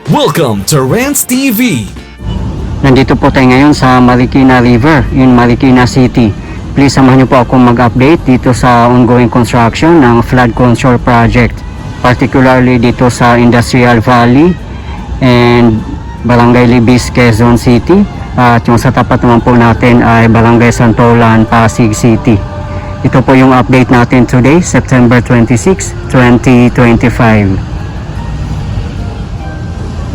Welcome to Rants TV. Nandito po tayo ngayon sa Marikina River in Marikina City. Please samahan niyo po ako mag-update dito sa ongoing construction ng flood control project, particularly dito sa Industrial Valley and Barangay Libis, Quezon City, at yung sa tapat naman po natin ay Barangay Santolan, Pasig City. Ito po yung update natin today, September 26, 2025.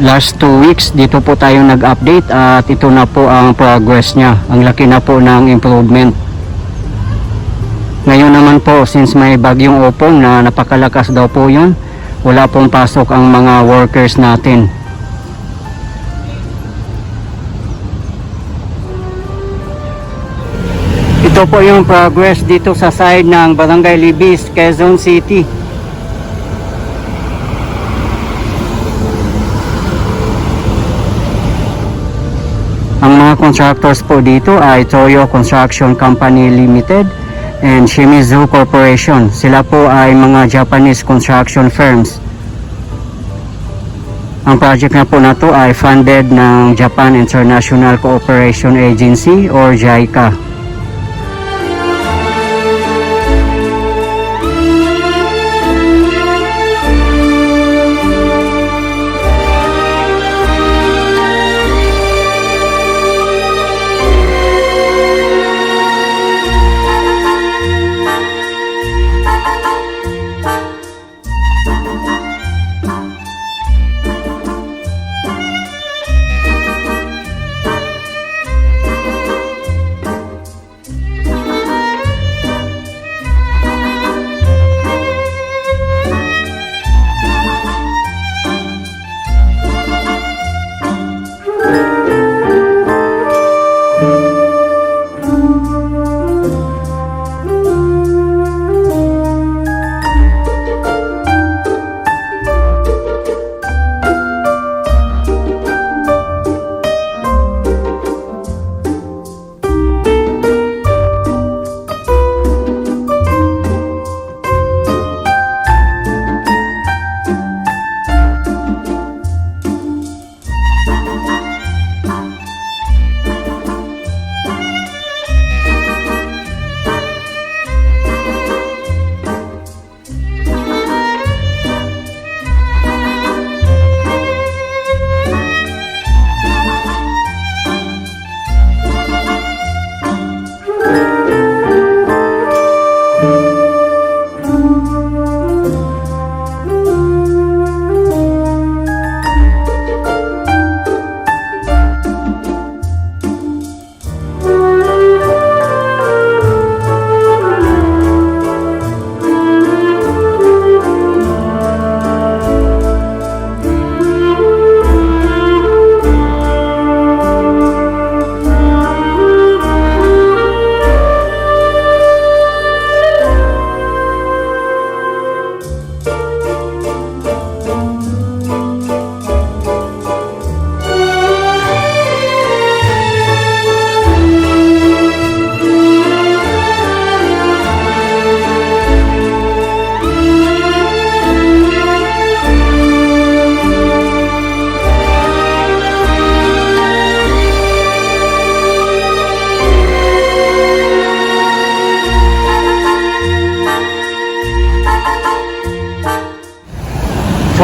Last 2 weeks dito po tayo nag-update at ito na po ang progress niya. Ang laki na po ng improvement. Ngayon naman po, since may bagyong Opong na napakalakas daw po yun, wala pong pasok ang mga workers natin. Ito po yung progress dito sa side ng Barangay Libis, Quezon City. Ang mga contractors po dito ay Toyo Construction Company Limited and Shimizu Corporation. Sila po ay mga Japanese construction firms. Ang project na po na to ay funded ng Japan International Cooperation Agency or JICA.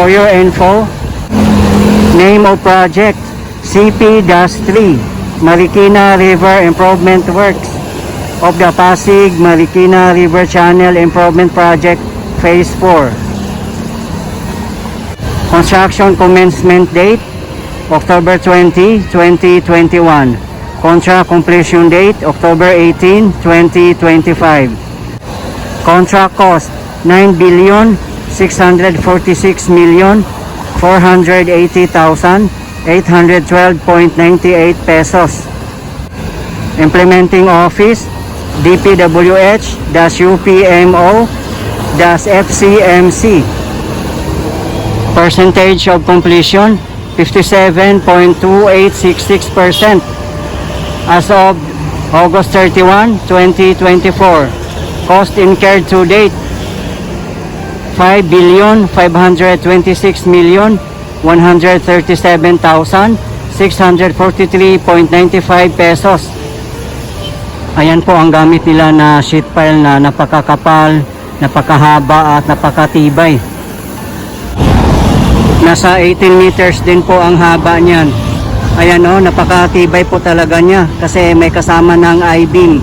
For your info, name of project CP-3 Marikina River Improvement Works of the Pasig Marikina River Channel Improvement Project Phase 4. Construction commencement date October 20, 2021. Contract completion date October 18, 2025. Contract cost 9,646,480,812.98 pesos. Implementing Office DPWH-UPMO-FCMC. Percentage of completion 57.2866% as of August 31, 2024. Cost incurred to date 5,526,000,000 137,643.95 pesos. Ayan po ang gamit nila na sheet pile na napakakapal, napakahaba at napakatibay. Nasa 18 meters din po ang haba niyan. Ayan o, napakatibay po talaga niya kasi may kasama ng I-beam.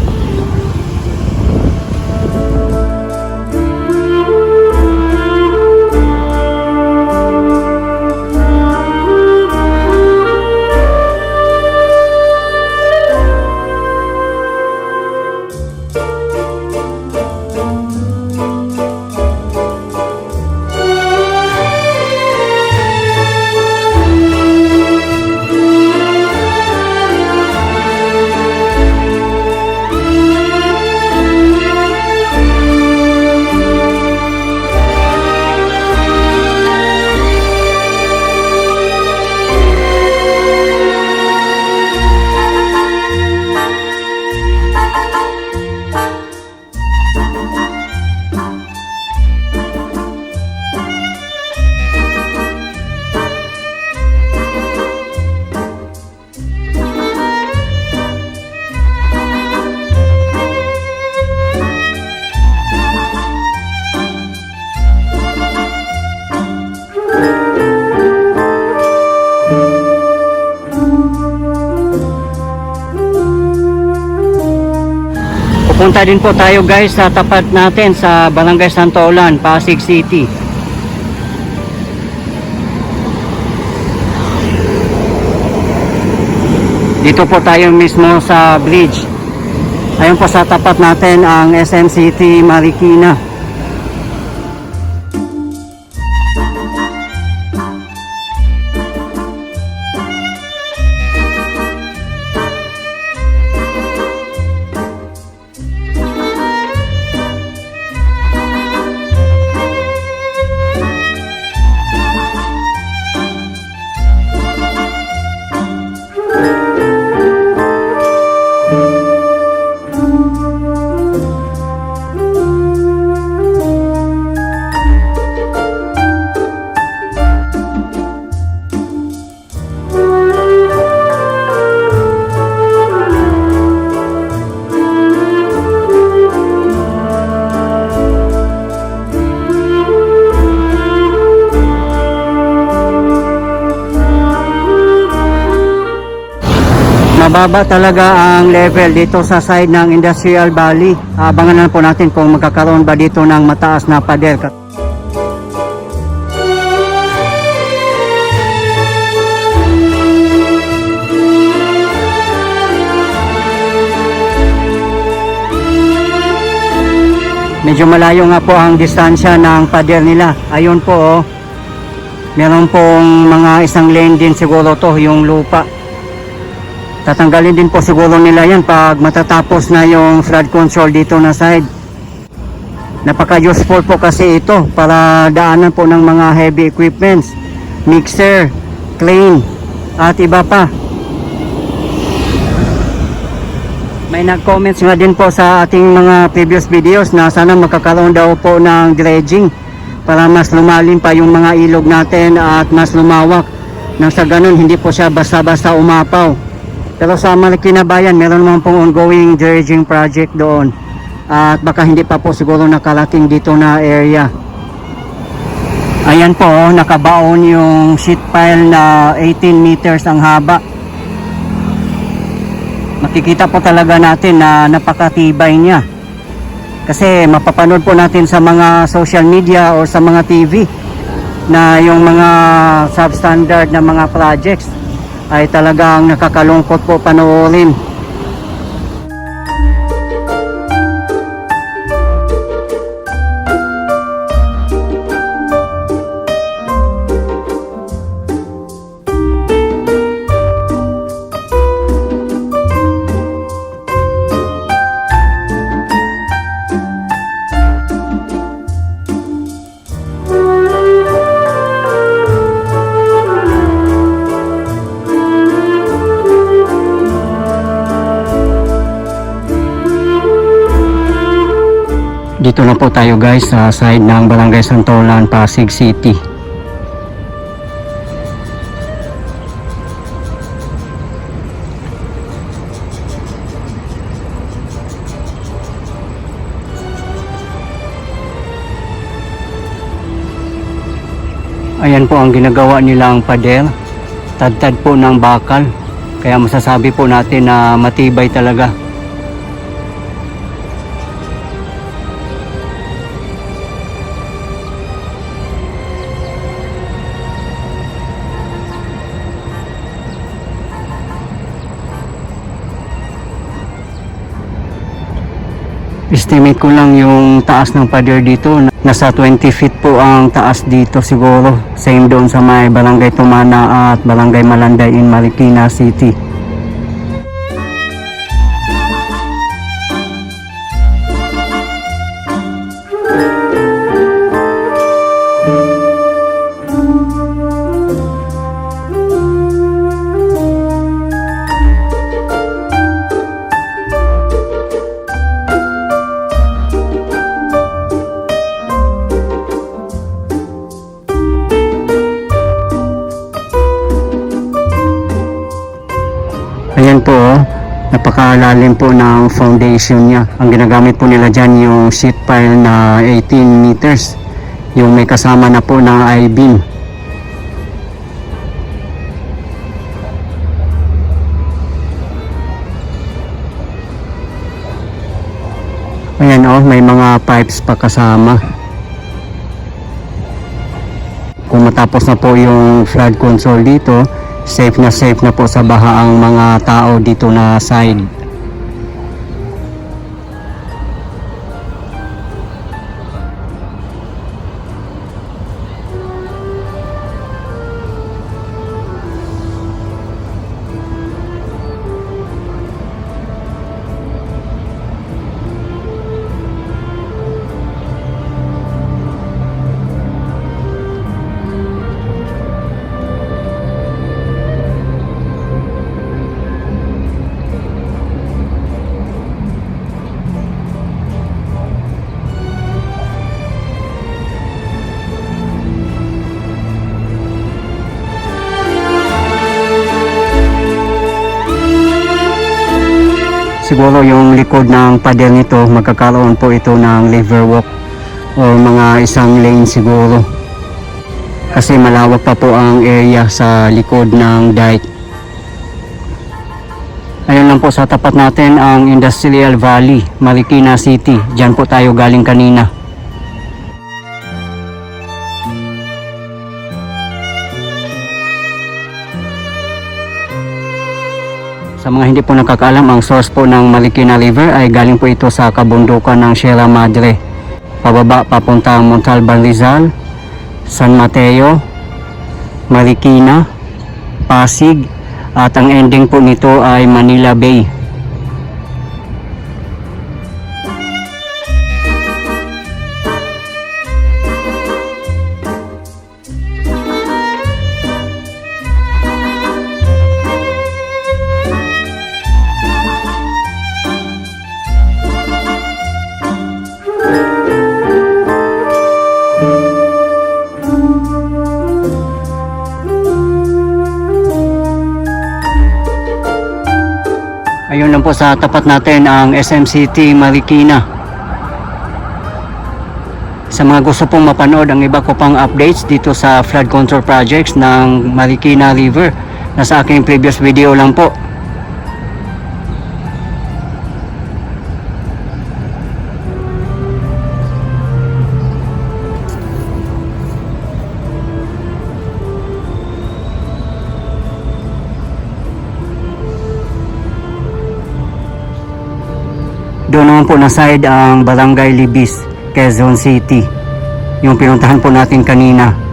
Pupunta din po tayo guys sa tapat natin sa Barangay Santolan, Pasig City. Dito po tayo mismo sa bridge. Ayun po sa tapat natin ang SM City Marikina. Mababa talaga ang level dito sa side ng Industrial Valley. Abangan na po natin kung magkakaroon ba dito ng mataas na pader. Medyo malayo nga po ang distansya ng pader nila. Ayun po oh. Meron pong mga isang lane din siguro to yung lupa. Tatanggalin din po siguro nila yan pag matatapos na yung flood control dito na side. Napaka-useful po kasi ito para daanan po ng mga heavy equipments, mixer, crane, at iba pa. May nag-comments nga din po sa ating mga previous videos na sana magkakaroon daw po ng dredging para mas lumalim pa yung mga ilog natin at mas lumawak. Nang sa ganun hindi po siya basta-basta umapaw. Pero sa Marikina Bayan, meron naman pong ongoing dredging project doon. At baka hindi pa po siguro nakarating dito na area. Ayan po, nakabaon yung sheet pile na 18 meters ang haba. Makikita po talaga natin na napakatibay niya. Kasi mapapanood po natin sa mga social media o sa mga TV na yung mga substandard na mga projects ay talagang nakakalungkot po panoorin. Dito na po tayo guys sa side ng Barangay Santolan, Pasig City. Ayan po ang ginagawa nilang pader. Tadtad po ng bakal. Kaya masasabi po natin na matibay talaga. Estimate ko lang yung taas ng pader dito. Nasa 20 feet po ang taas dito siguro. Same doon sa may Barangay Tumana at Barangay Malanday in Marikina City. Ayan po, napakalalim po ng foundation niya. Ang ginagamit po nila dyan yung sheet pile na 18 meters. Yung may kasama na po ng I-beam. Ayan oh, may mga pipes pa kasama. Kung matapos na po yung flood control dito, safe na po sa baha ang mga tao dito na side. Siguro yung likod ng pader nito, magkakaroon po ito ng liver walk o mga isang lane siguro. Kasi malawak pa po ang area sa likod ng dike. Ayun lang po sa tapat natin ang Industrial Valley, Marikina City. Diyan po tayo galing kanina. Sa mga hindi po nakakaalam, ang source po ng Marikina River ay galing po ito sa kabundukan ng Sierra Madre. Pababa papuntang Montalban, Rizal, San Mateo, Marikina, Pasig, at ang ending po nito ay Manila Bay. Ayun lang po sa tapat natin ang SM City Marikina. Sa mga gusto pong mapanood ang iba ko pang updates dito sa flood control projects ng Marikina River, nasa aking previous video lang po. Doon naman po na side ang Barangay Libis, Quezon City. Yung pinuntahan po natin kanina.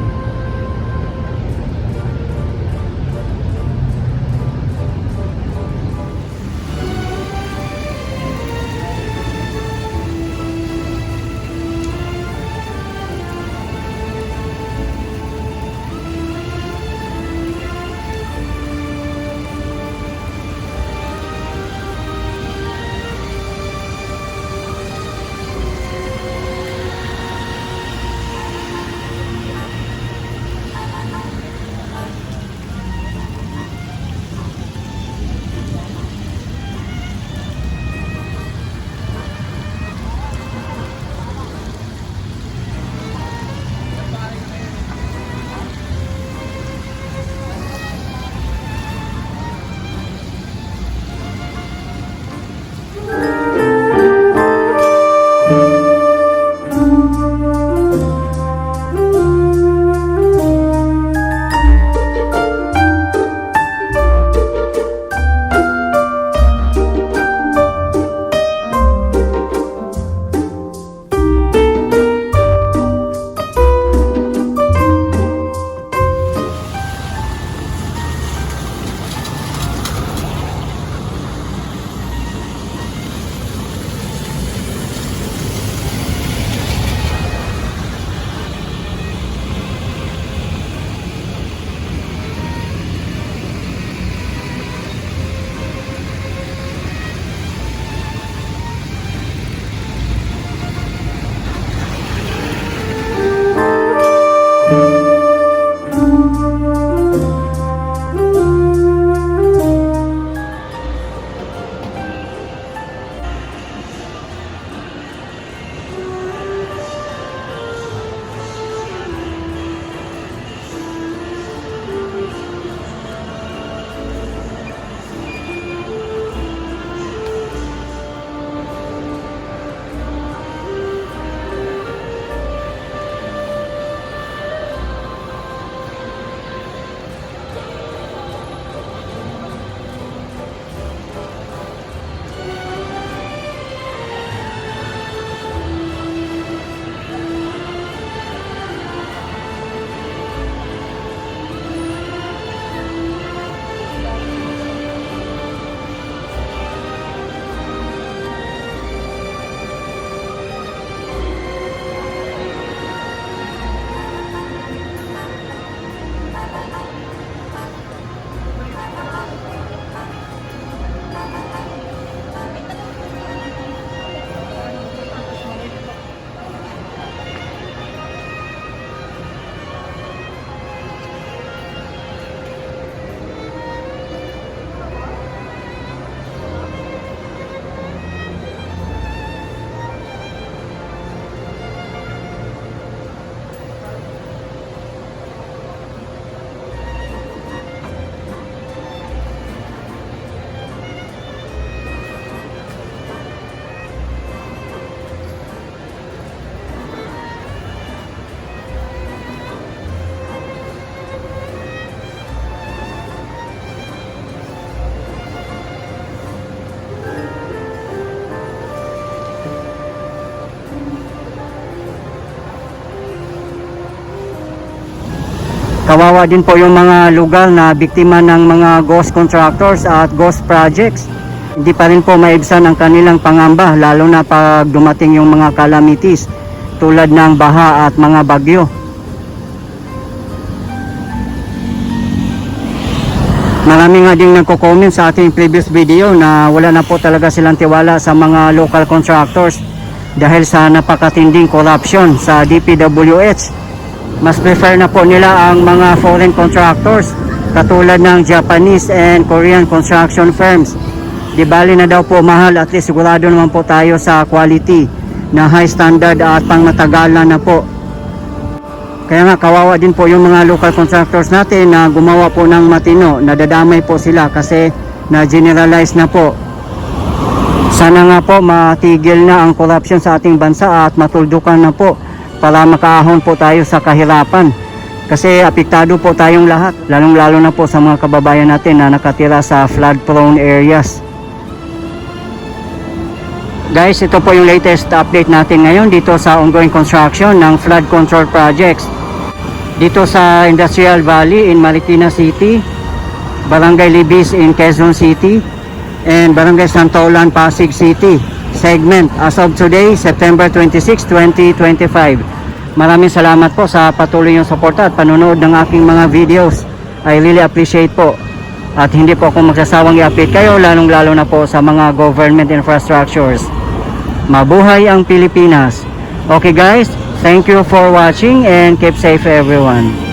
Kawawa din po yung mga lugar na biktima ng mga ghost contractors at ghost projects. Hindi pa rin po maibsan ang kanilang pangamba, lalo na pag dumating yung mga calamities tulad ng baha at mga bagyo. Marami nga din nagko-comment sa ating previous video na wala na po talaga silang tiwala sa mga local contractors dahil sa napakatinding corruption sa DPWH. Mas prefer na po nila ang mga foreign contractors katulad ng Japanese and Korean construction firms. Di bali na daw po mahal, at least sigurado naman po tayo sa quality na high standard at pangmatagalan na po. Kaya nga kawawa din po yung mga local contractors natin na gumawa po ng matino. Nadadamay po sila kasi na-generalize na po. Sana nga po matigil na ang corruption sa ating bansa at matuldukan na po para makaahon po tayo sa kahirapan. Kasi apektado po tayong lahat, lalong-lalo na po sa mga kababayan natin na nakatira sa flood-prone areas. Guys, ito po yung latest update natin ngayon dito sa ongoing construction ng flood control projects dito sa Industrial Valley in Marikina City, Barangay Libis in Quezon City, and Barangay Santolan, Pasig City segment as of today, September 26, 2025. Maraming salamat po sa patuloy yung suporta at panonood ng aking mga videos. I really appreciate po. At hindi po ako magsasawang i-update kayo, lalong-lalo na po sa mga government infrastructures. Mabuhay ang Pilipinas! Okay guys, thank you for watching and keep safe everyone.